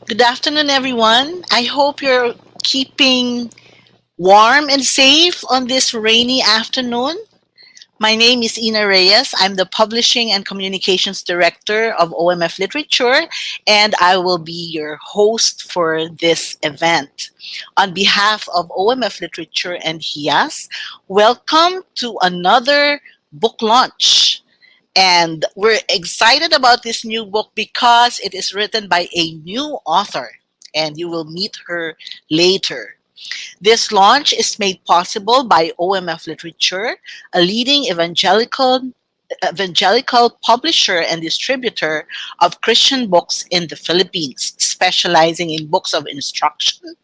Good afternoon, everyone. I hope you're keeping warm and safe on this rainy afternoon. My name is Ina Reyes. I'm the Publishing and Communications Director of OMF Literature, and I will be your host for this event. On behalf of OMF Literature and HIAS, welcome to another book launch. And we're excited about this new book because it is written by a new author, and you will meet her later. This launch is made possible by OMF Literature, a leading evangelical publisher and distributor of Christian books in the Philippines, specializing in books of instruction,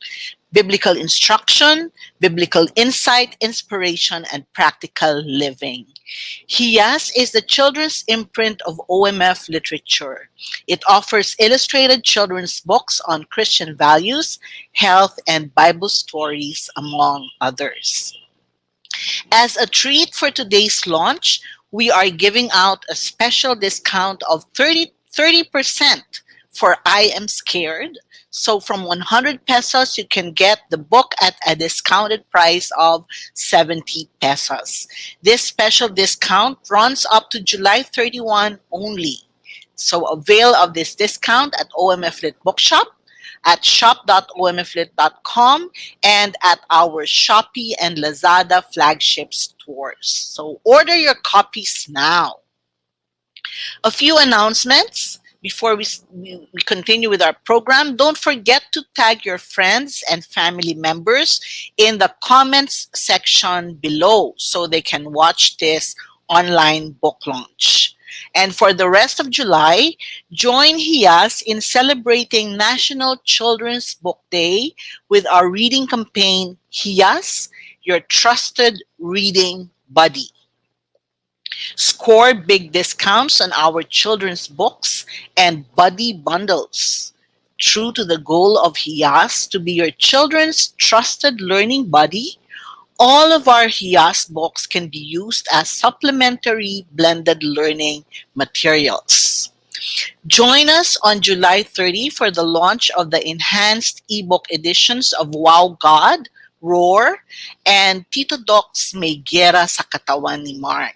biblical insight, inspiration, and practical living. HIAS is the children's imprint of OMF Literature. It offers illustrated children's books on Christian values, health, and Bible stories, among others. As a treat for today's launch, we are giving out a special discount of 30% for I Am Scared. So from 100 pesos, you can get the book at a discounted price of 70 pesos. This special discount runs up to July 31 only. So avail of this discount at OMF Lit Bookshop, at shop.omflit.com, and at our Shopee and Lazada flagship stores. So order your copies now. A few announcements before we continue with our program. Don't forget to tag your friends and family members in the comments section below so they can watch this online book launch. And for the rest of July, join HIAS in celebrating National Children's Book Day with our reading campaign, HIAS, your trusted reading buddy. Score big discounts on our children's books and buddy bundles. True to the goal of HIAS to be your children's trusted learning buddy, all of our HIAS books can be used as supplementary blended learning materials. Join us on July 30 for the launch of the enhanced ebook editions of Wow God, Roar, and Tito Doc's May Gera sa Katawan ni Mark.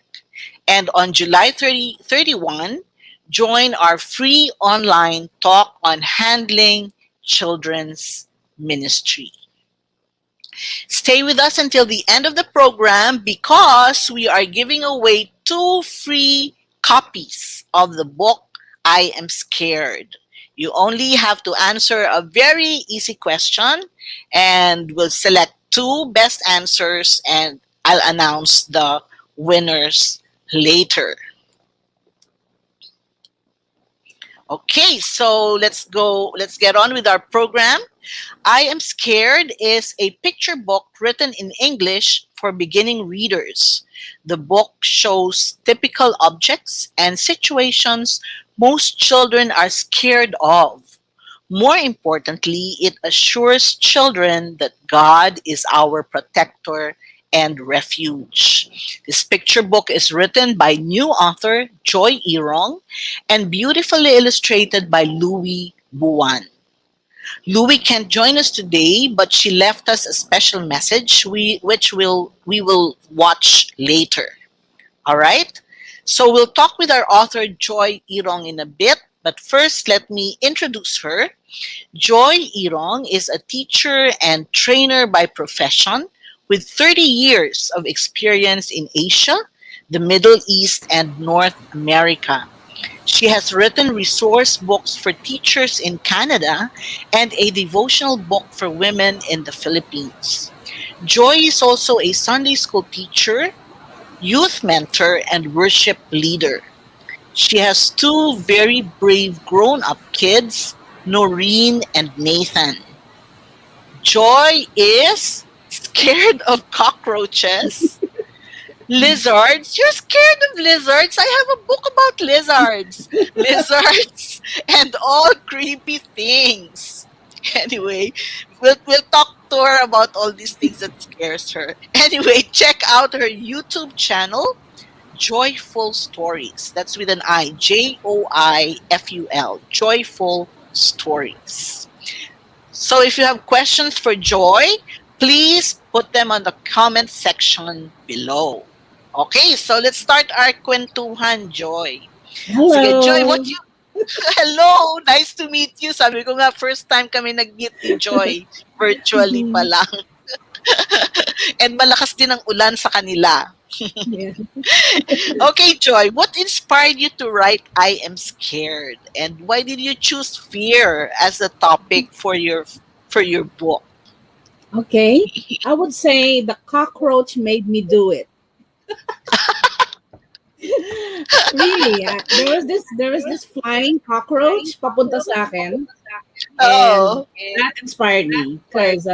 And on July 31, join our free online talk on handling children's ministry. Stay with us until the end of the program because we are giving away 2 free copies of the book I Am Scared. You only have to answer a very easy question, and we'll select 2 best answers, and I'll announce the winners later. Okay, so let's get on with our program. I Am Scared is a picture book written in English for beginning readers. The book shows typical objects and situations most children are scared of. More importantly, it assures children that God is our protector and refuge. This picture book is written by new author Joy Irong and beautifully illustrated by Louis Buwan. Louis can't join us today, but she left us a special message which we will watch later. All right? So we'll talk with our author Joy Irong in a bit, but first let me introduce her. Joy Irong is a teacher and trainer by profession with 30 years of experience in Asia, the Middle East, and North America. She has written resource books for teachers in Canada and a devotional book for women in the Philippines. Joy is also a Sunday school teacher, youth mentor, and worship leader. She has 2 very brave grown up kids, Noreen and Nathan. Joy is scared of cockroaches, lizards. You're scared of lizards? I have a book about lizards. Lizards and all creepy things. Anyway, we'll talk to her about all these things that scares her. Anyway, check out her YouTube channel, Joyful Stories. That's with an I, Joyful, Joyful Stories. So if you have questions for Joy, please put them on the comment section below. Okay, so let's start our kwentuhan, Joy. Sige, Joy, what Hello. you... Hello, nice to meet you. Sabi ko nga, first time kami nag-meet ni Joy. Virtually pa Mhm. lang. And malakas din ang ulan sa kanila. Yeah. Okay, Joy, what inspired you to write I Am Scared? And why did you choose fear as the topic for your book? Okay. I would say the cockroach made me do it. Really, there was this flying cockroach papunta sa akin, and Oh. that inspired me because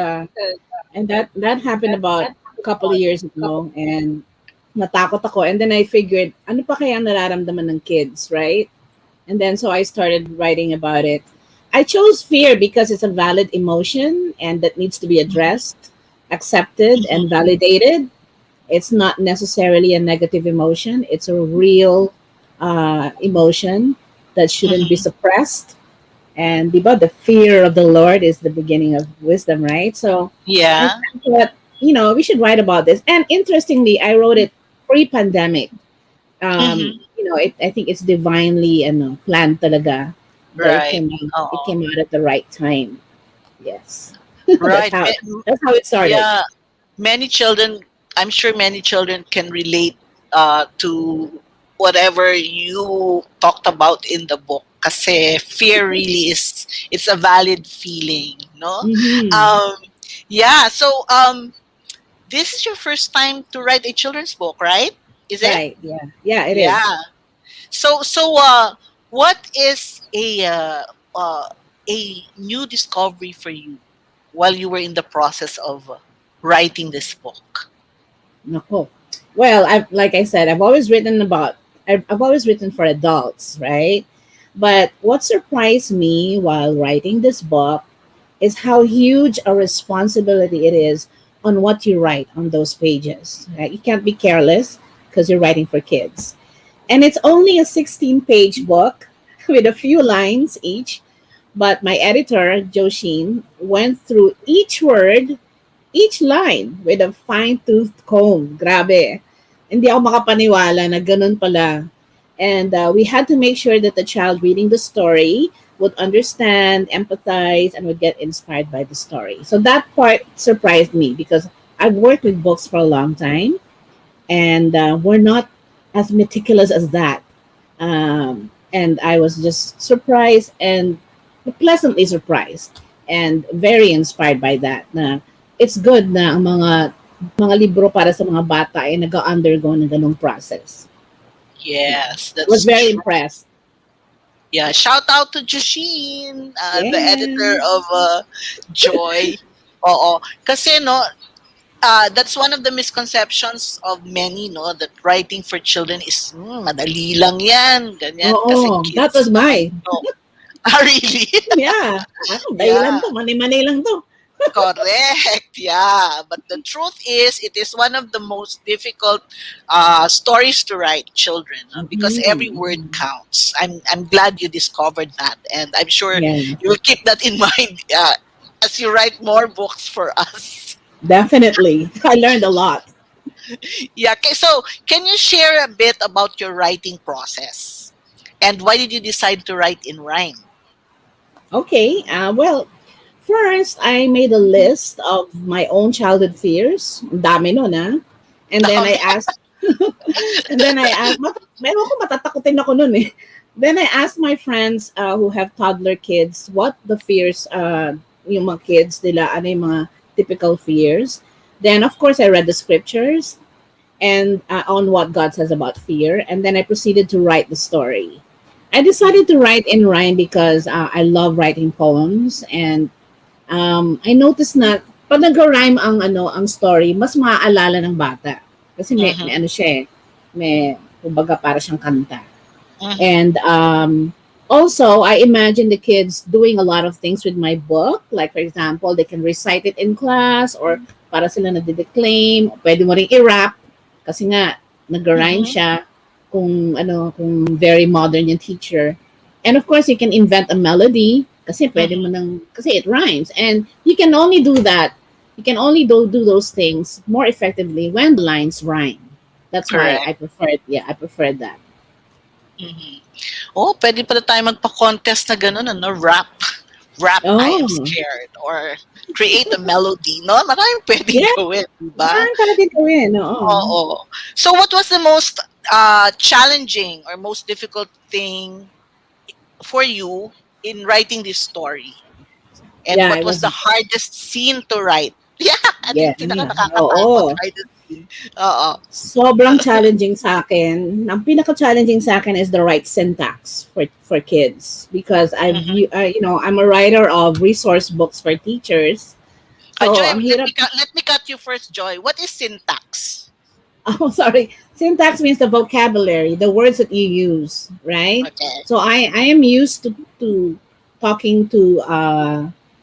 and that happened about a couple of years ago, and natakot ako, and then I figured ano pa kaya ang nararamdaman ng kids, right? And then so I started writing about it. I chose fear because it's a valid emotion and that needs to be addressed, accepted, and validated. It's not necessarily a negative emotion. It's a real emotion that shouldn't be Mhm. suppressed. And the fear of the Lord is the beginning of wisdom, right? So I Yeah. thought, we should write about this. And interestingly, I wrote it pre-pandemic. Mhm. I think it's divinely planned talaga that Right. it Oh, came out at the right time. Yes. that's right. how that's how it started. Yeah. Many children, I'm sure many children can relate to whatever you talked about in the book. Kasi fear really is, it's a valid feeling, no? Hmm. Um, yeah. So this is your first time to write a children's book, right? Is it? Right. Yeah. Yeah, it is. Yeah. So what is uh, a new discovery for you while you were in the process of writing this book? Nako. Well, like I said, I've always written for adults, right? But what surprised me while writing this book is how huge a responsibility it is on what you write on those pages. Right? You can't be careless because you're writing for kids. And it's only a 16-page book with a few lines each. But my editor, Joshin, went through each word, each line with a fine-toothed comb. Grabe. Hindi ako makapaniwala na ganun pala. And we had to make sure that the child reading the story would understand, empathize, and would get inspired by the story. So that part surprised me because I've worked with books for a long time, and we're not as meticulous as that. And I was just surprised and pleasantly surprised and very inspired by that. Na it's good na ang mga libro para sa mga bata ay nag-undergo ng ganong process. Yeah, Yes, I was that's very true. impressed. Yeah, shout out to Jushin, the editor Yeah. of Joy. Oo. Kasi no, that's one of the misconceptions of many, no, that writing for children is madali lang yan, ganyan, kasi Oo, that kids was lang. my. No. Ah, really? Yeah. Dahil lang Yeah. to, mani-mani lang to. Correct. Yeah. But the truth is, it is one of the most difficult stories to write children because every word Mhm. counts. I'm glad you discovered that, and I'm sure Yeah, you will keep that in mind as you write more books for us. definitely. I learned a lot. Yeah. Okay. So, can you share a bit about your writing process, and why did you decide to write in rhyme? Okay. Well, first, I made a list of my own childhood fears. Ang dami nun, ah. And then I asked, meron ako matatakutin ako nun eh. Then I asked my friends who have toddler kids what the fears, yung mga kids nila, ano yung mga typical fears. Then, of course, I read the scriptures and on what God says about fear. And then I proceeded to write the story. I decided to write in rhyme because I love writing poems, and I noticed na pag nag-rhyme ang story, mas maaalala ng bata. Kasi may Mm-hmm. ano siya eh, may kumbaga para siyang kanta. Mm-hmm. And also, I imagine the kids doing a lot of things with my book. Like, for example, they can recite it in class or para sila nade-declaim. Pwede mo ring i-rap kasi nga, nag-rhyme Mm-hmm. siya kung very modern yung teacher. And of course, you can invent a melody. Kasi pwede mo Mhm. nang, kasi it rhymes. And you can only do that, you can only do those things more effectively when the lines rhyme. That's why Correct. I preferred, yeah, I preferred that. Mhm. Oh, pwede pala tayo magpa-contest na gano'n ano, rap. Rap, I am Oh, scared. Or create a melody, no? Maraming pwedeng yeah, gawin, di ba? marami pala din gawin, oo. Oo. So what was the most challenging or most difficult thing for you in writing this story? And Yeah, what it was was, the hardest scene to write? Yeah, ano yeah, yung pinaka yeah, nakakatakot, oo. hardest scene? Oo. Sobrang challenging sa akin. Ang pinaka-challenging sa akin is the right syntax for kids because Mhm. you know, I'm a writer of resource books for teachers. Joy, So, ang hirap. let me cut you first, Joy. What is syntax? Oh, sorry. Syntax means the vocabulary, the words that you use, right? Okay. So I am used to talking to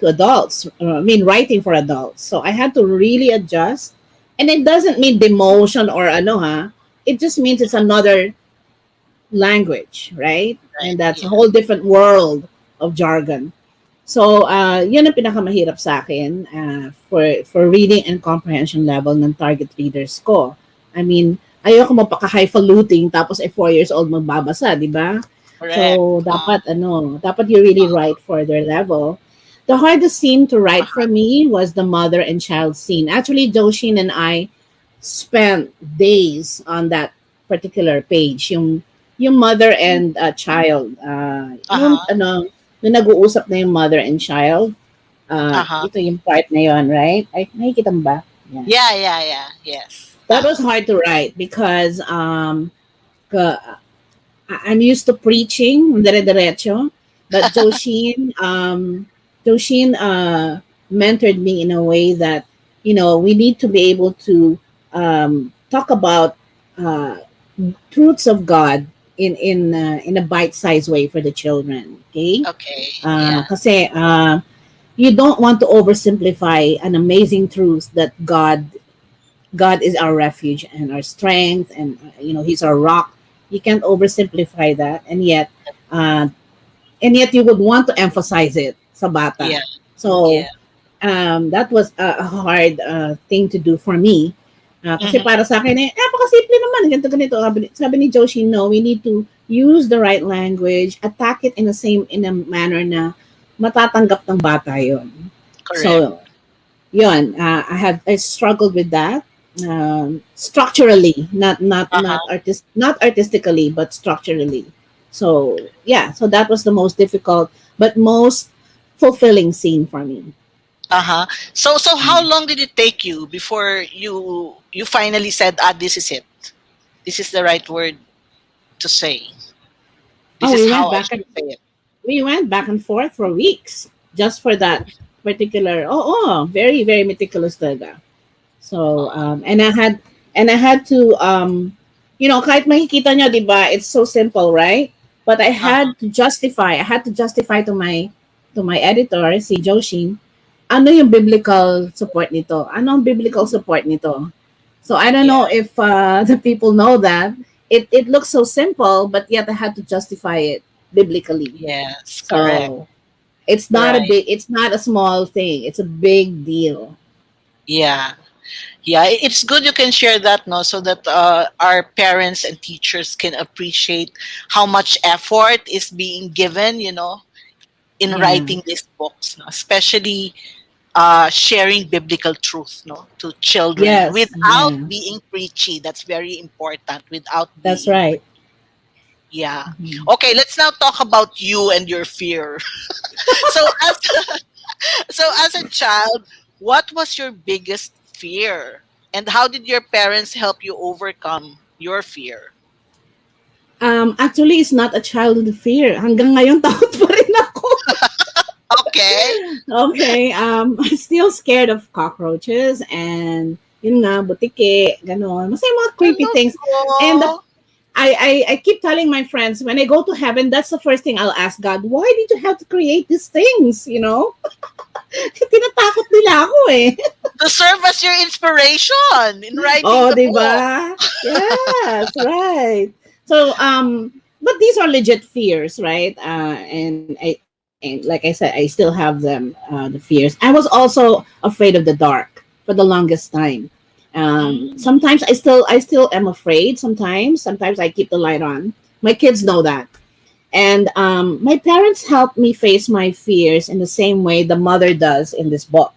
adults. I mean, writing for adults. So I had to really adjust, and it doesn't mean demotion or ano ha. It just means it's another language, right? Right. And that's a Yeah. whole different world of jargon. So, yun ang pinakamahirap sa akin for reading and comprehension level ng target readers ko. I mean, ayoko mapaka-highfalutin tapos 4 years old magbabasa, di ba? Correct. So, dapat you really write for their level. The hardest scene to write for me was the mother and child scene. Actually, Joshin and I spent days on that particular page. Yung mother and child. Yung Uh-huh. ano, yung nag-uusap na yung mother and child. Uh-huh. Ito yung part na yon, right? Ay, nakikita mo ba? Yeah. Yeah, yeah, yeah. Yes. That was hard to write because ka- I'm used to preaching, dire-diretso. But Joshin mentored me in a way that, you know, we need to be able to talk about uh, truths of God in a bite-sized way for the children. Okay, Okay. Yeah. kasi you don't want to oversimplify an amazing truth that God is our refuge and our strength, and you know He's our rock. You can't oversimplify that, uh, and yet you would want to emphasize it sa bata. Yeah. So Yeah. that was a hard thing to do for me. Kasi Mm-hmm. para sa akin, napakasimple naman. Ganito, ganito. Sabi ni Joshi, no, we need to use the right language, attack it in a manner na matatanggap ng bata yon. Correct. So, yun, I struggled with that structurally, Uh-huh. not artistically, but structurally. So yeah, so that was the most difficult but most fulfilling scene for me. Uh-huh. So how long did it take you before you finally said, ah, this is it. This is the right word to say. This Oh, is how I should say it. we went back and forth for weeks just for that particular. Very very meticulous talaga. So and I had to you know, kahit makikita nyo, 'di ba? It's so simple, right? But Uh-huh. I had to justify to my editor, si Joshin, ano yung biblical support nito? Ano ang biblical support nito? So I don't Yeah. know if the people know that. It looks so simple, but yet I had to justify it biblically. Yes, correct. So Right. it's not a small thing. It's a big deal. Yeah. Yeah, it's good you can share that, no, so that our parents and teachers can appreciate how much effort is being given, in Yeah. writing these books, no? Especially sharing biblical truth, no, to children Yes. without Yeah. being preachy. That's very important. Without That's being right. yeah. Mhm. Okay, let's now talk about you and your fear. so as so as a child, what was your biggest fear? And how did your parents help you overcome your fear? Actually, it's not a childhood fear. Hanggang ngayon, takot pa rin ako. Okay. Okay, I'm still scared of cockroaches and yun nga, butike, ganon. Masaya mga creepy Hello things. And po. I keep telling my friends, when I go to heaven, that's the first thing I'll ask God, why did you have to create these things, you know? Tinatakot nila ako eh. To serve as your inspiration in writing Oh, the di book. ba? Yes, right. So, but these are legit fears, right? And I And like I said, I still have them, the fears. I was also afraid of the dark for the longest time. Mm. Sometimes I still am afraid. Sometimes I keep the light on. My kids know that. And my parents helped me face my fears in the same way the mother does in this book.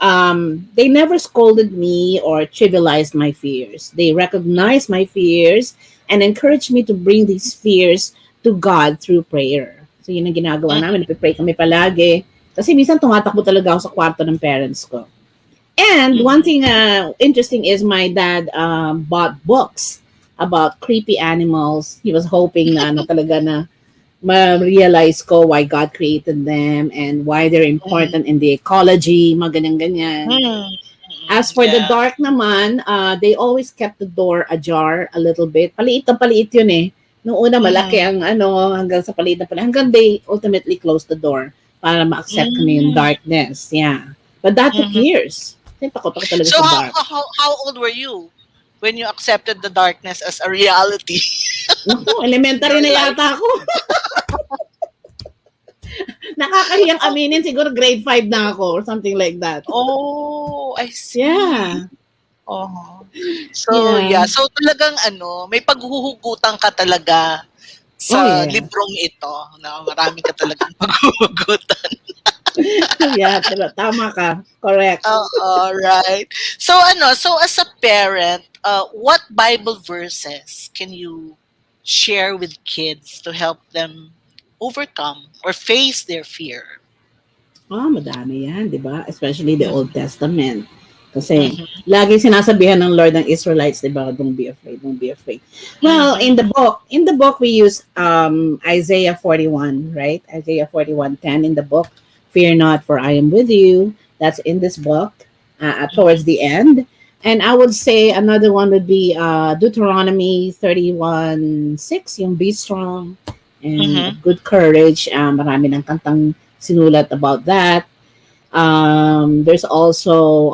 They never scolded me or trivialized my fears. They recognized my fears and encouraged me to bring these fears to God through prayer. So yun ang ginagawa namin. Mhm. Nagpe-pray kami palagi. Kasi minsan tumatakbo talaga ako sa kwarto ng parents ko. And one Mhm. thing interesting is my dad bought books about creepy animals. He was hoping na ano talaga na ma-realize ko why God created them and why they're Mhm. important in the ecology, mga ganyan-ganyan. Mm. As Mm. for the Yeah. dark naman, they always kept the door ajar a little bit. Paliit yun eh. Noong una malaki Mhm. ang ano, hanggang sa paliit na pala. Hanggang they ultimately closed the door para ma-accept kami yung Mm. darkness. Yeah. But that took Mhm. years. Kasi takot ako talaga So sa dark. how old were you when you accepted the darkness as a reality Naku, in elementary your na life? yata ako. Nakakahiyang aminin, siguro grade 5 na ako or something like that. Oh, I see. Yeah. Oh. So, Yeah. yeah. So, talagang may paghuhugutan ka talaga Oh, sa yeah. librong ito. Na marami ka talagang paghuhugutan. Yeah, pero tama ka. Correct. Oo, right. So, so as a parent, what Bible verses can you share with kids to help them overcome or face their fear? Oh, madami yan, di ba? Especially the Old Mm-hmm. Testament. Kasi Mm-hmm. lagi sinasabihan ng Lord ng Israelites, di ba? Don't be afraid, don't be afraid. Well, Mm-hmm. in the book we use Isaiah 41, right? Isaiah 41:10 in the book. Fear not, for I am with you. That's in this book towards Mm-hmm. the end. And I would say another one would be Deuteronomy 31:6, yung be strong and Mm-hmm. of good courage. Marami ng kantang sinulat about that. There's also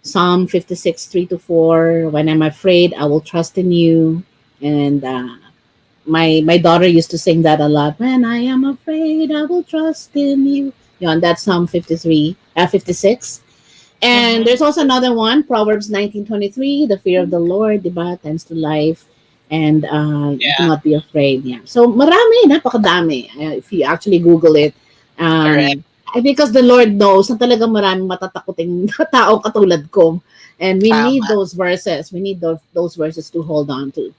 Psalm 56, 3 to 4. When I'm afraid, I will trust in you. And my daughter used to sing that a lot. When I am afraid, I will trust in you. Yeah, that's Psalm 53, 56. And Mm-hmm. there's also another one, Proverbs 19:23. The fear of the Lord, diba, tends to life. And do Yeah, not be afraid. Yeah. So marami, napakadami. If you actually Google it. correct. Because the Lord knows na talagang maraming matatakuting tao katulad ko. And we need Tama. those verses. We need those verses to hold on to.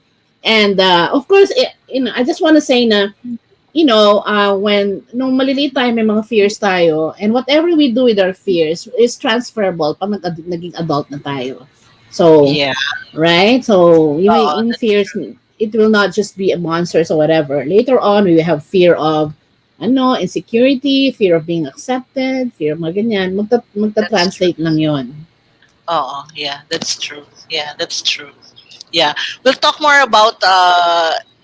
And of course, I just want to say na when nung maliliit tayo, may mga fears tayo, and whatever we do with our fears is transferable pag naging adult na tayo. So, Yeah. right? So, Oh, yung that's fears, it will not just be a monsters or whatever. Later on, we will have fear of, insecurity, fear of being accepted, fear of mga ganyan. that's true. Magta-translate lang yon. Oh, yeah, that's true. Yeah, that's true. Yeah, we'll talk more about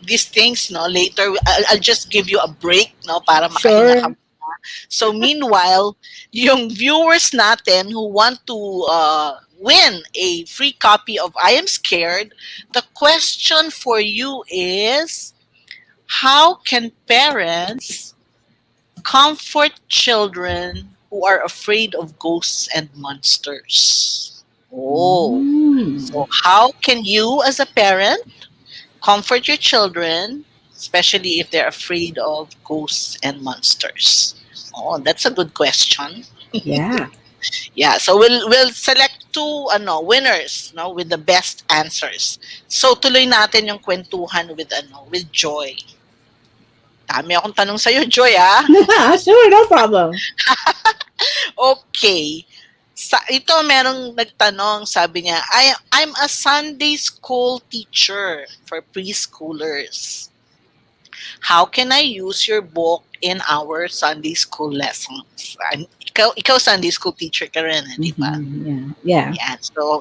these things no later. I'll just give you a break no para makahinga ka. Sure. So meanwhile, yung viewers natin who want to win a free copy of I Am Scared, the question for you is how can parents comfort children who are afraid of ghosts and monsters? Oh, Mm. so how can you as a parent comfort your children, especially if they're afraid of ghosts and monsters? Oh, that's a good question. Yeah. Yeah, so we'll select two winners no with the best answers. So tuloy natin yung kwentuhan with with Joy. Dami akong tanong sa iyo, Joy, ah. Sure, no problem. Okay. Ito merong nagtanong, sabi niya, I'm a Sunday school teacher for preschoolers. How can I use your book in our Sunday school lessons? Ikaw Sunday school teacher ka rin, di ba? Yeah. Yeah. Yeah.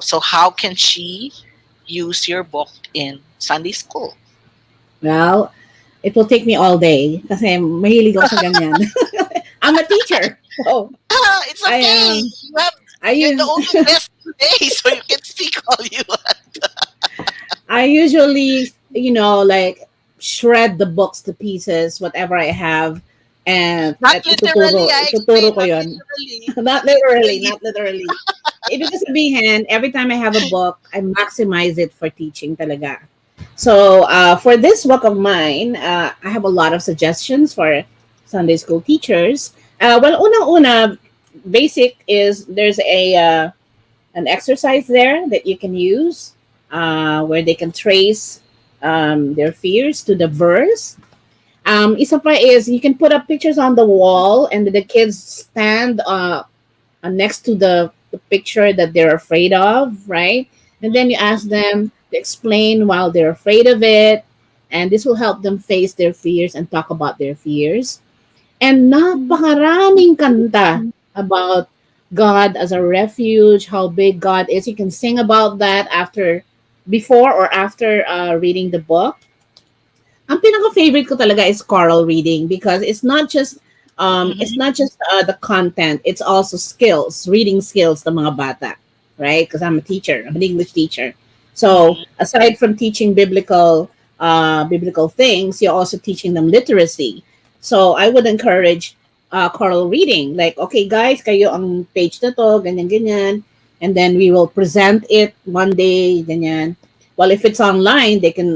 So how can she use your book in Sunday school? Well, it will take me all day kasi mahilig ako sa ganyan. I'm a teacher. So, Ah, it's I okay. am. You're the I only guest today, so you can speak all you want. I usually, like shred the books to pieces, whatever I have. Not at literally, I ituturo explain, ko not yon. literally. Not literally, Literally. not literally. Ibig sabihin, every time I have a book, I maximize it for teaching talaga. So for this book of mine, I have a lot of suggestions for Sunday school teachers. Well, unang-una, basic is there's a an exercise there that you can use where they can trace their fears to the verse. Isa pa is you can put up pictures on the wall and the kids stand next to the picture that they're afraid of, right? And then you ask them to explain while they're afraid of it. And this will help them face their fears and talk about their fears. And napakaraming kanta about God as a refuge, how big God is. You can sing about that before or after reading the book. Ang pinaka-favorite ko talaga is choral reading because it's Mhm. not just the content, it's also skills, reading skills ng mga bata, right? Because I'm a teacher, I'm an English teacher. So, Mhm. aside from teaching biblical things, you're also teaching them literacy. So, I would encourage choral reading. Like, okay guys, kayo ang page na to, ganyan ganyan, and then we will present it one day, ganyan. Well, if it's online, they can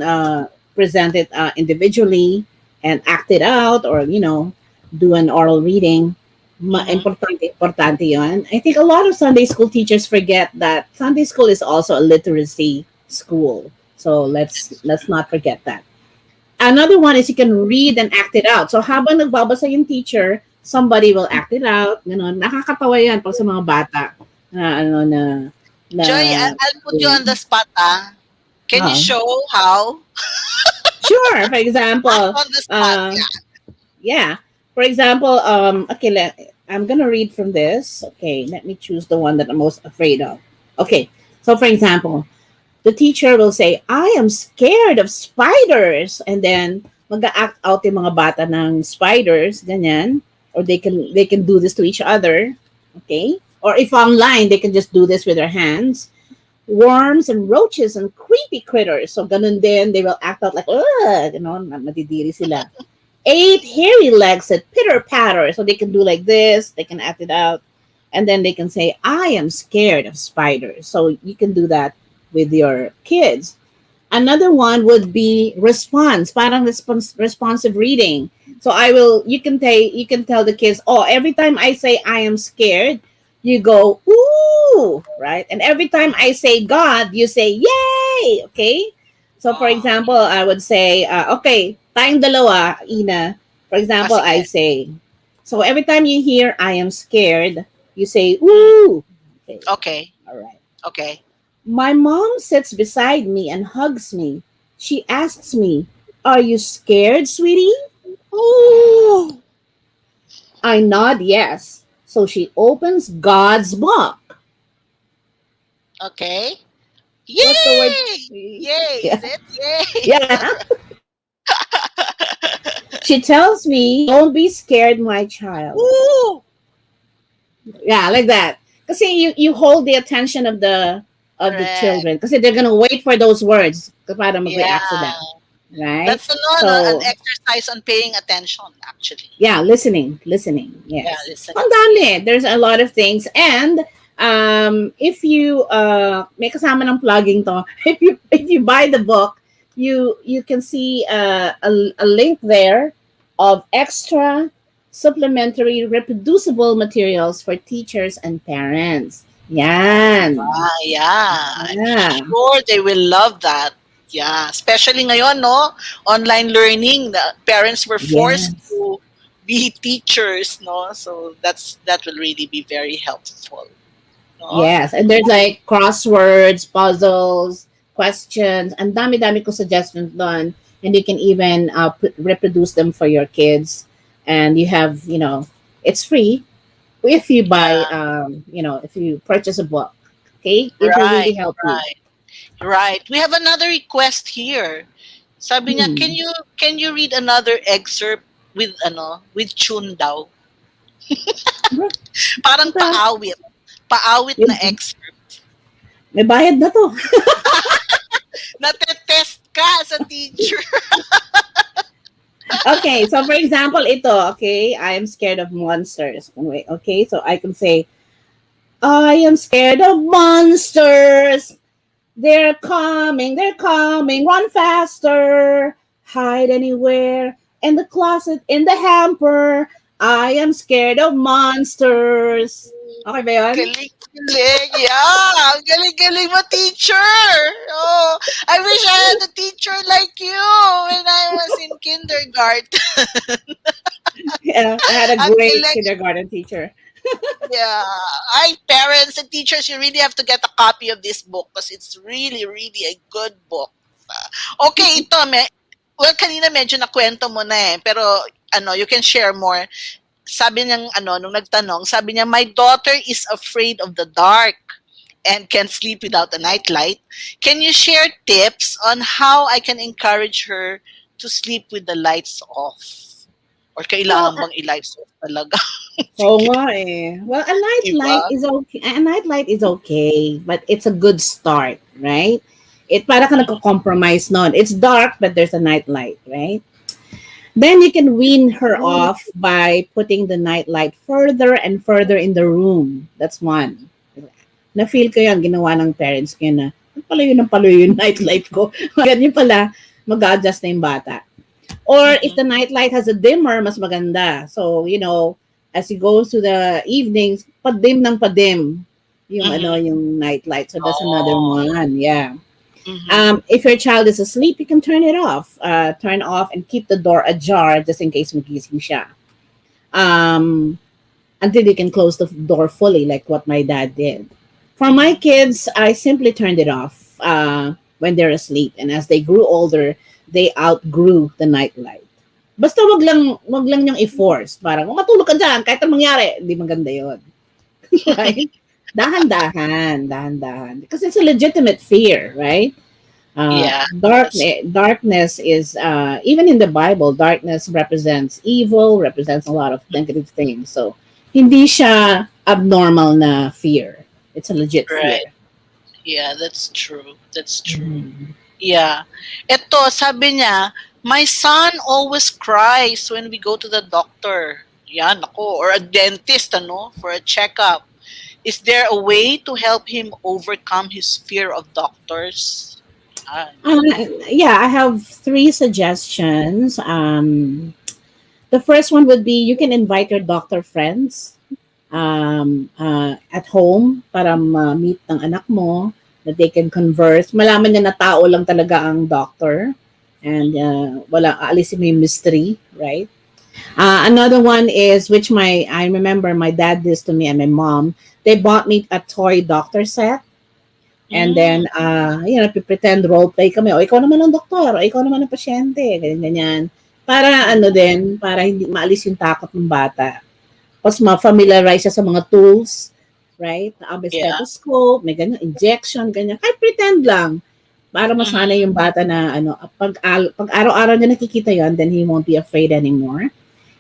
present it individually and act it out, or do an oral reading. Mhm. Importante yon. I think a lot of Sunday school teachers forget that Sunday school is also a literacy school. So let's not forget that. Another one is you can read and act it out. So habang nagbabasa yung teacher, somebody will act it out. Nakakatawa yan pag sa mga bata na ano na Joy, I'll put you on the spot, ah. Can you oh, show how? sure. For Act example, on the spot, yeah. For example, okay, I'm gonna read from this. Okay, let me choose the one that I'm most afraid of. Okay, so for example, the teacher will say, "I am scared of spiders," and then mag-act out yung mga bata ng spiders, ganyan, or they can do this to each other. Okay, or if online, they can just do this with their hands. Worms and roaches and creepy critters. So ganun din, they will act out like, ugh, matidiri sila. 8 hairy legs that pitter patter. So they can do like this, they can act it out. And then they can say, I am scared of spiders. So you can do that with your kids. Another one would be response, parang responsive reading. So you can tell the kids, oh, every time I say I am scared, you go, ooh, right? And every time I say God, you say, yay, okay? So for yeah. example, I would say, okay, tayong dalawa, Ina. For Ah, example, I sige. say, so every time you hear I am scared, you say, Mm, ooh. Okay, okay. all right. Okay. My mom sits beside me and hugs me. She asks me, are you scared, sweetie? Ooh. I nod yes. So she opens God's book. Okay. What's the word? Yay! Yay! Is Yeah. it? Yay! Yeah. She tells me, don't be scared, my child. Ooh. Yeah, like that. Kasi you hold the attention of the Correct. children kasi they're gonna wait for those words para Yeah. mag-react sila. Right? That's an So, exercise on paying attention, actually. yeah, listening, Yeah, yes. Ang listening. dami, there's a lot of things. And if you may kasama ng plugging to, if you buy the book, you can see a link there of extra supplementary reproducible materials for teachers and parents. Yan. Ah, yeah. I'm Yeah. sure they will love that. Yeah, especially ngayon, no? Online learning, the parents were forced Yes. to be teachers, no? So that will really be very helpful, no? Yes, and there's like crosswords, puzzles, questions, and dami-dami ko suggestions done. And you can even reproduce them for your kids. And you have, it's free if you buy, Yeah, if you purchase a book. Okay, it will right, really help you. right, right. We have another request here. Sabi niya, Hmm. can you read another excerpt with with tune daw? Parang Basta, paawit na yun, excerpt. may bayad na to. Natetest ka sa teacher. Okay, so for example, ito, okay, I am scared of monsters. Wait, okay, so I can say, I am scared of monsters. They're coming, run faster, hide anywhere, in the closet, in the hamper. I am scared of monsters. Okay ba yun? Galing-galing. Yeah. Ang galing-galing mo, teacher. Oh, I wish I had a teacher like you when I was in kindergarten. Yeah, I had a Ang great galing. kindergarten teacher. Yeah. Ay, parents and teachers, you really have to get a copy of this book because it's really, really a good book. Okay, ito, well, kanina medyo nakwento mo na eh, pero you can share more. Sabi niyang, nung nagtanong, sabi niya, my daughter is afraid of the dark and can't sleep without a nightlight. Can you share tips on how I can encourage her to sleep with the lights off? Or Well, kailangan bang i-lights off talaga? oo nga eh. Well, a night Diba? light is okay. A night light is okay, but it's a good start, right? Para ka nagko-compromise nun. It's dark, but there's a night light, right? Then you can wean her Mm. off by putting the night light further and further in the room. That's one. Na-feel ko yan, ginawa ng parents ko yun na, palayo yung night light ko. Ganyan pala, mag-adjust na yung bata. Or if Mhm. the nightlight has a dimmer, mas maganda. So, as you go to the evenings, padim ng padim yung Mhm. yung nightlight. So that's another Oh. one. Yeah. Mhm. If your child is asleep, you can turn it off. Turn off and keep the door ajar just in case magising siya. Um, until you can close the door fully, like what my dad did. For my Mhm. kids, I simply turned it off when they're asleep. And as they grew older, they outgrew the nightlight. Basta wag lang yung i-force. Parang, matulog ka dyan, kahit anong mangyari. Hindi maganda yun. Right? Dahan-dahan. Because it's a legitimate fear, right? Yeah. That's Darkness is, even in the Bible, darkness represents evil, represents a lot of negative things. So, hindi siya abnormal na fear. It's a legit right. fear. Yeah, that's true. That's true. Mhm. Yeah. Ito, sabi niya, my son always cries when we go to the doctor. Yan, ako. Or a dentist, for a checkup. Is there a way to help him overcome his fear of doctors? Ah, Uh, yeah, I have three suggestions. The first one would be you can invite your doctor friends at home para ma-meet ng anak mo, that they can converse. Malaman niya na tao lang talaga ang doctor and wala aalisin mo yung mystery, right? Another one is which I remember my dad did this to me and my mom. They bought me a toy doctor set. And mm, then, pretend role play kami. O, ikaw naman ang doktor. O, ikaw naman ang pasyente. Ganyan. Para para hindi maalis yung takot ng bata. Tapos ma-familiarize siya sa mga tools, right? May yeah. stethoscope, may ganyan, injection, ganyan. Kahit pretend lang. Para masanay Mhm. yung bata na, pag araw-araw niya nakikita yon, then he won't be afraid anymore.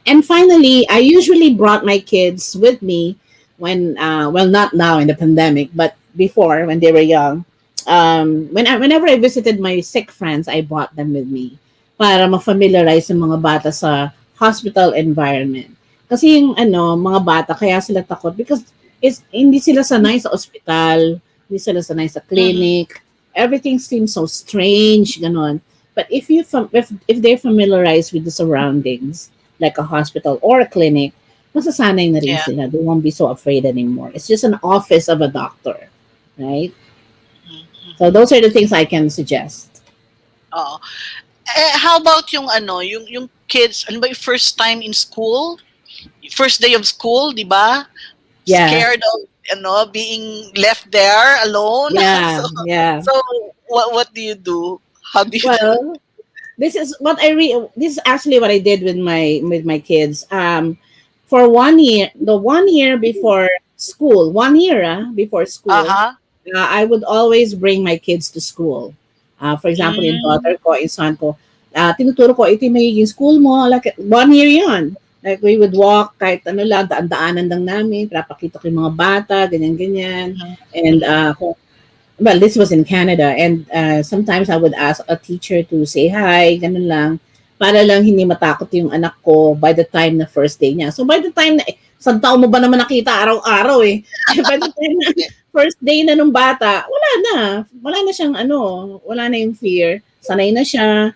And finally, I usually brought my kids with me when, well, not now in the pandemic, but before when they were young. Whenever I visited my sick friends, I brought them with me para ma-familiarize yung mga bata sa hospital environment. Kasi yung mga bata, kaya sila takot because hindi sila sanay sa ospital, hindi sila sanay sa Mhm. clinic. Everything seems so strange, ganon. But if they're familiarized with the surroundings, like a hospital or a clinic, masasanay na rin Yeah. sila. They won't be so afraid anymore. It's just an office of a doctor, right? So Mhm. those are the things I can suggest. Oo. How about yung kids, ano ba, yung first time in school? First day of school, di ba? Yeah, Scared of, being left there alone. yeah, so, yeah. so what do you do? How do you do? Well, this is actually what I did with my kids. For 1 year, the 1 year before school, 1 year before school, Uh-huh. I would always bring my kids to school. For example, yung Mm, daughter ko, yung son ko, tinuturo ko, ito yung magiging school mo. Like, 1 year yon. Like, we would walk kahit lang, daan-daanan lang namin, pinapakita ko yung mga bata, ganyan-ganyan. mhm, And, mhm, well, this was in Canada. And sometimes I would ask a teacher to say hi, ganun lang. para lang hindi matakot yung anak ko by the time na first day niya. So by the time na, isang taon mo ba naman nakita araw-araw eh. By the time na first day na nung bata, wala na. Wala na siyang ano, wala na yung fear. Sanay na siya.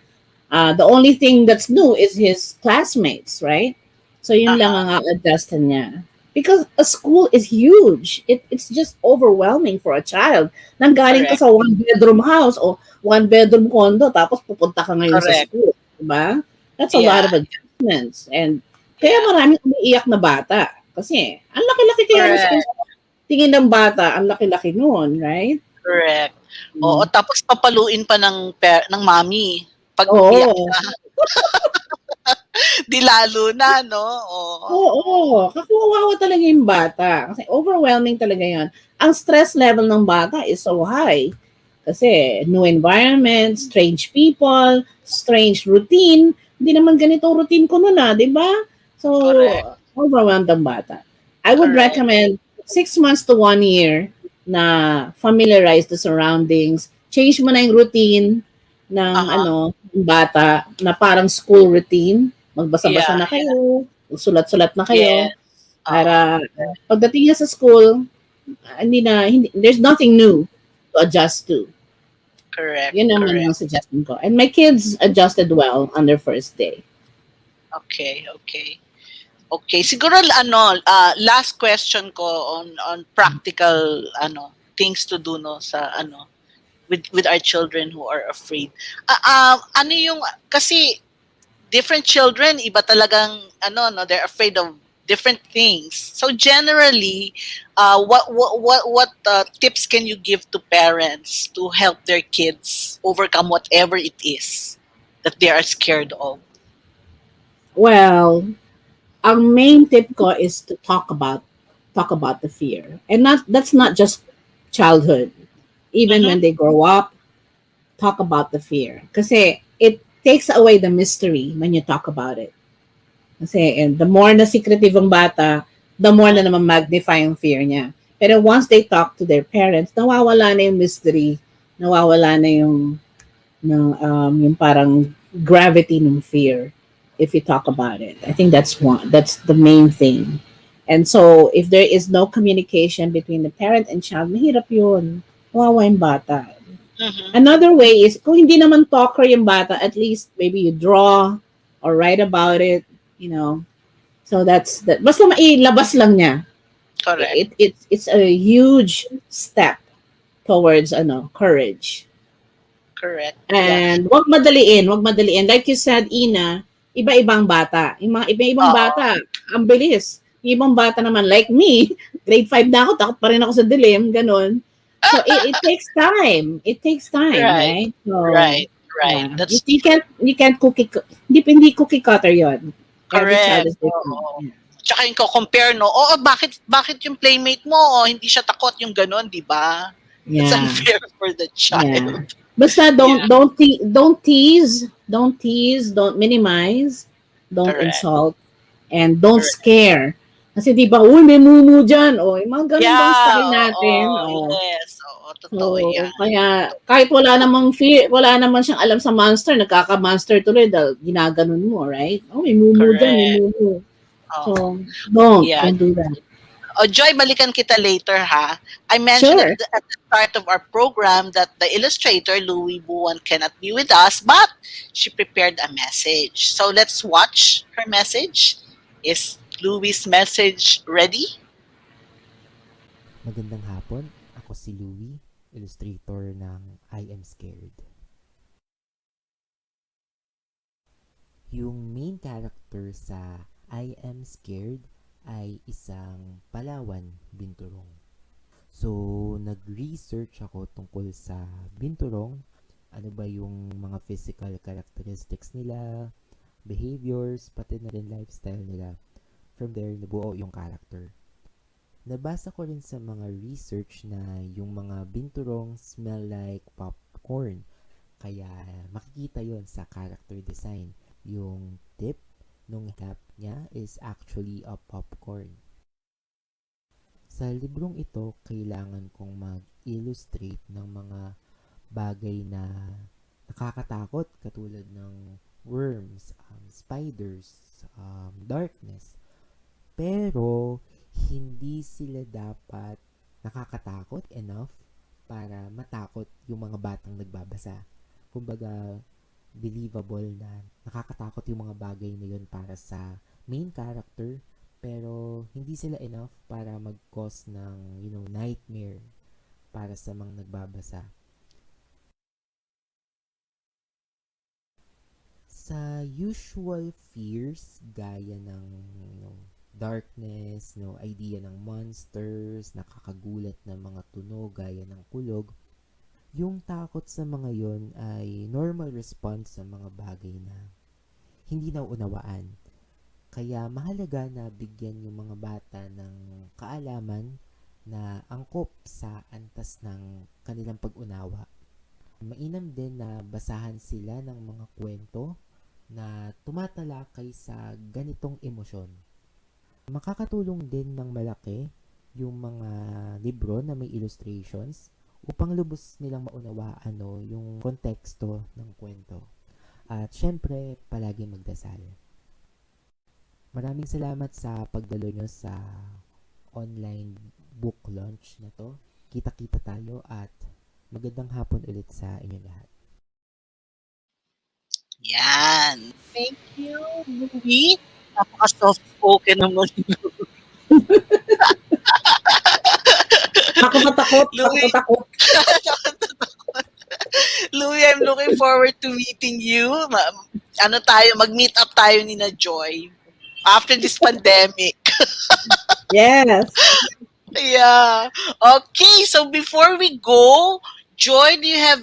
The only thing that's new is his classmates, right? So yun lang Uh-huh. ang a-adjustan niya. Because a school is huge. It's just overwhelming for a child. Nanggaling ka Correct. sa one-bedroom house o one-bedroom condo tapos pupunta ka ngayon sa Correct. school. Diba? That's a lot Yeah. of adjustments. And kaya Yeah. maraming umiiyak na bata. Kasi ang laki-laki kaya ng school. Correct. Tingin ng bata, ang laki-laki noon, right? Correct. Oo, Mm. tapos papaluin pa ng mommy 'pag umiyak Oo. ka. 'Di lalo na 'no? Oo. Oo, kawawa talaga yung bata. Kasi overwhelming talaga yon. Ang stress level ng bata is so high. Kasi new environment, strange people, strange routine. Hindi naman ganito routine ko noon di ba? So, Correct. overwhelmed ang bata. I would Correct. recommend 6 months to 1 year na familiarize the surroundings. Change mo na yung routine ng Uh-huh. ng bata na parang school routine. Magbasa-basa Yeah, na yeah. kayo, sulat-sulat na Yes. kayo Oo. para pagdating niya sa school, hindi, there's nothing new to adjust to. Correct. Yun naman Correct. ang suggestion ko. And my kids adjusted well on their first day. Okay, okay. Okay, siguro last question ko on practical things to do no sa with our children who are afraid. Ano yung kasi different children iba talagang no they're afraid of different things. So generally, what tips can you give to parents to help their kids overcome whatever it is that they are scared of? Well, ang main tip ko is to talk about the fear. And that's not just childhood. Even Mhm. when they grow up, talk about the fear. Kasi it takes away the mystery when you talk about it. Kasi and the more na secretive ang bata, the more na naman magnify yung fear niya. Pero once they talk to their parents, nawawala na yung mystery, nawawala na yung parang gravity ng fear if you talk about it. I think that's the main thing. And so if there is no communication between the parent and child, mahirap yun. Wawa yung bata. Mhm. Another way is, kung hindi naman talker yung bata, at least maybe you draw or write about it, you know. So that's that. Basta mailabas lang niya. Correct. It's a huge step towards courage. Correct. Yeah. And wag madaliin. Like you said, Ina, iba-ibang bata. Yung mga iba-ibang Oo. bata, ang bilis. Yung ibang bata naman, like me, grade 5 na ako, takot pa rin ako sa dilim, ganun. So it takes time. It takes time, Right. right? So Right. Right. yeah, That's you can't hindi cookie cutter yon. Every child correct. is different. Oo. Yeah. Tsaka yung compare no, oo, bakit yung playmate mo, hindi siya takot yung gano'n, 'di ba? That's Yeah. unfair for the Yeah. child. Basta Yeah, don't tease, don't minimize, don't correct. insult, and don't Correct. scare. Kasi 'di ba, uy, may mumu diyan. O, yung mga ganun bang Yeah, style natin? oo, O, yes. Oo, so totoo 'yan. kaya kahit wala namang siyang alam sa monster, nagkaka-monster tuloy dahil ginaganon mo, right? Oh, may mumu diyan, may Correct. mumu. Oo. So, don't Yeah. don't do that. Oh, Joy, balikan kita later ha. I mentioned Sure. at the start of our program that the illustrator Louis Buwan cannot be with us, but she prepared a message. So let's watch her message. Is Louis' message ready? Magandang hapon, ako si Louie, illustrator ng I Am Scared. Yung main character sa I Am Scared ay isang Palawan binturong. So, nag-research ako tungkol sa binturong, ano ba yung mga physical characteristics nila, behaviors, pati na rin lifestyle nila. From there, nabuo yung character. Nabasa ko rin sa mga research na yung mga binturong smell like popcorn. Kaya makikita yon sa character design. Yung tip nung cap niya is actually a popcorn. Sa librong ito, kailangan kong mag-illustrate ng mga bagay na nakakatakot katulad ng worms, spiders, darkness. Pero, hindi sila dapat nakakatakot enough para matakot yung mga batang nagbabasa. Kumbaga, believable na nakakatakot yung mga bagay na yun para sa main character, pero hindi sila enough para mag-cause ng, nightmare para sa mga nagbabasa. Sa usual fears, gaya ng, darkness, idea ng monsters, nakakagulat na mga tunog gaya ng kulog, yung takot sa mga yon ay normal response sa mga bagay na hindi nauunawaan. Kaya mahalaga na bigyan yung mga bata ng kaalaman na angkop sa antas ng kanilang pag-unawa. Mainam din na basahan sila ng mga kwento na tumatalakay sa ganitong emosyon. Makakatulong din ng malaki yung mga libro na may illustrations upang lubos nilang maunawaan yung konteksto ng kwento. At syempre, palagi magdasal. Maraming salamat sa pagdalo nyo sa online book launch na to. Kita-kita tayo at magandang hapon ulit sa inyo lahat. Yan. Thank you, Louie. Napaka-soft spoken naman. Ako matakot, ako Louie, matakot. Louie, I'm looking forward to meeting you. Mag-meet up tayo ni na Joy after this pandemic. Yes. Yeah. Okay, so before we go, Joy, do you have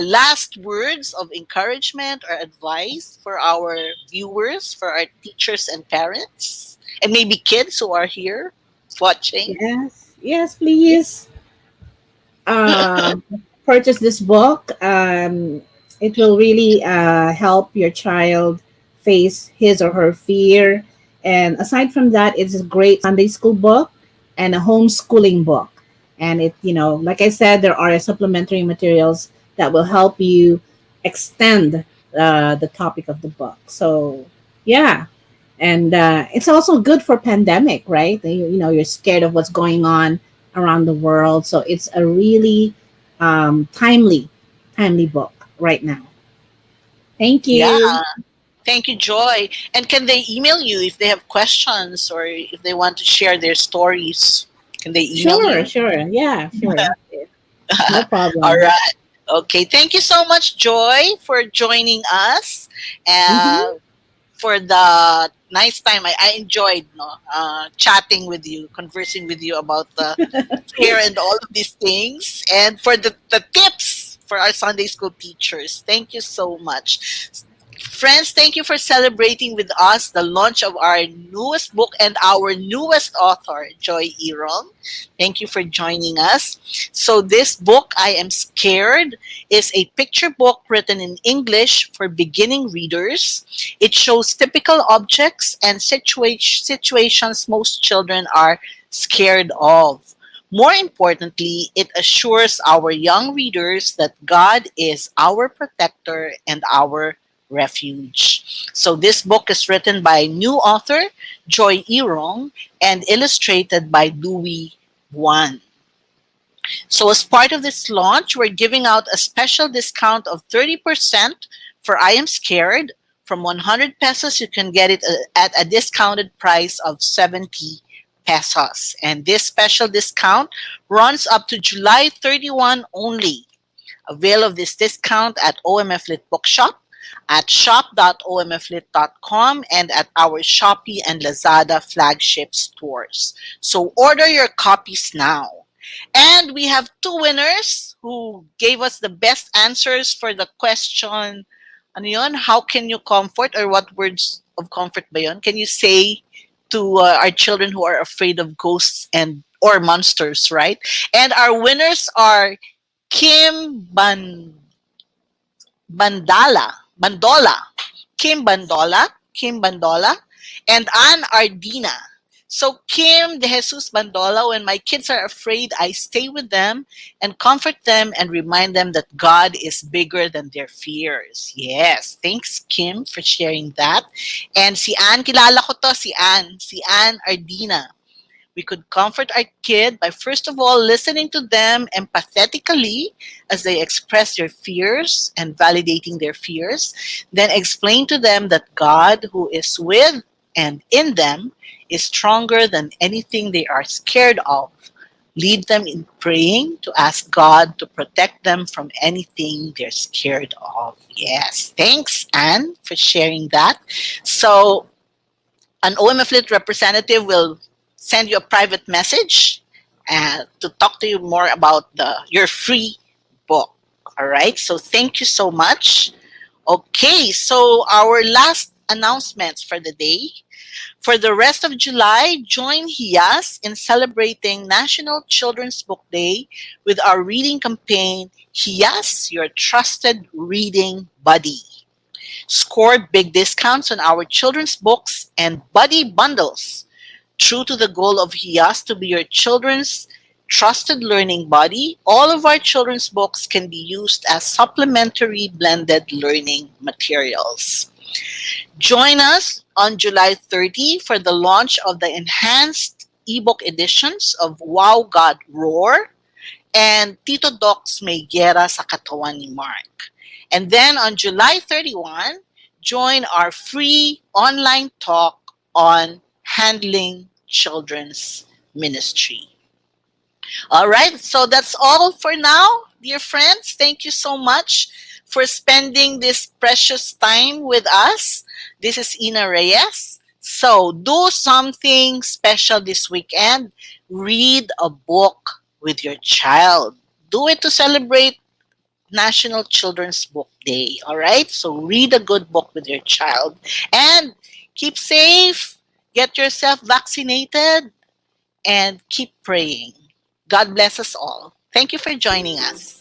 last words of encouragement or advice for our viewers, for our teachers and parents, and maybe kids who are here watching? Yes. Yes, please. Um, Purchase this book. It will really help your child face his or her fear. And aside from that, it's a great Sunday school book and a homeschooling book. And it, like I said, there are supplementary materials that will help you extend the topic of the book. So, yeah. And it's also good for pandemic, right? You're scared of what's going on around the world. So it's a really timely book right now. Thank Yeah. you. Thank you, Joy. And can they email you if they have questions or if they want to share their stories? Can they email Sure, you? sure. Yeah, sure. No All problem. right. Okay. Thank you so much, Joy, for joining us. Mm-hmm. For the nice time. I enjoyed chatting with you, conversing with you about the care and all of these things, and for the tips for our Sunday school teachers. Thank you so much. Friends, thank you for celebrating with us the launch of our newest book and our newest author, Joy Erong. Thank you for joining us. So, this book, I Am Scared, is a picture book written in English for beginning readers. It shows typical objects and situations most children are scared of. More importantly, it assures our young readers that God is our protector and our refuge. So this book is written by new author Joy Erong and illustrated by Louis Buan. So as part of this launch, we're giving out a special discount of 30% for I Am Scared. From 100 pesos, you can get it at a discounted price of 70 pesos. And this special discount runs up to July 31 only. Avail of this discount at OMF Lit Bookshop, at shop.omflit.com, and at our Shopee and Lazada flagship stores. So order your copies now. And we have two winners who gave us the best answers for the question, ano yun, how can you comfort, or what words of comfort ba yun? Can you say to our children who are afraid of ghosts and or monsters, right? And our winners are Kim Bandola, Kim Bandola, and Ann Ardina. So Kim De Jesus Bandola, when my kids are afraid, I stay with them and comfort them and remind them that God is bigger than their fears. Yes, thanks Kim for sharing that. And si Ann, kilala ko to, si Ann Ardina. We could comfort our kid by first of all listening to them empathetically as they express their fears and validating their fears. Then explain to them that God, who is with and in them, is stronger than anything they are scared of. Lead them in praying to ask God to protect them from anything they're scared of. Yes. Thanks, Anne, for sharing that. So, an OMF Lit representative will send you a private message to talk to you more about your free book. All right. So thank you so much. Okay. So our last announcements for the day. For the rest of July, join HIAS in celebrating National Children's Book Day with our reading campaign, HIAS, your trusted reading buddy. Score big discounts on our children's books and buddy bundles. True to the goal of HIAS to be your children's trusted learning buddy, all of our children's books can be used as supplementary blended learning materials. Join us on July 30 for the launch of the enhanced ebook editions of Wow God Roar and Tito Doc's May Gera sa Katawan ni Mark. And then on July 31, join our free online talk on handling children's ministry. All right, so that's all for now, dear friends. Thank you so much for spending this precious time with us. This is Ina Reyes. So do something special this weekend. Read a book with your child. Do it to celebrate National Children's Book Day. All right? So read a good book with your child and keep safe, get yourself vaccinated, and keep praying. God bless us all. Thank you for joining us.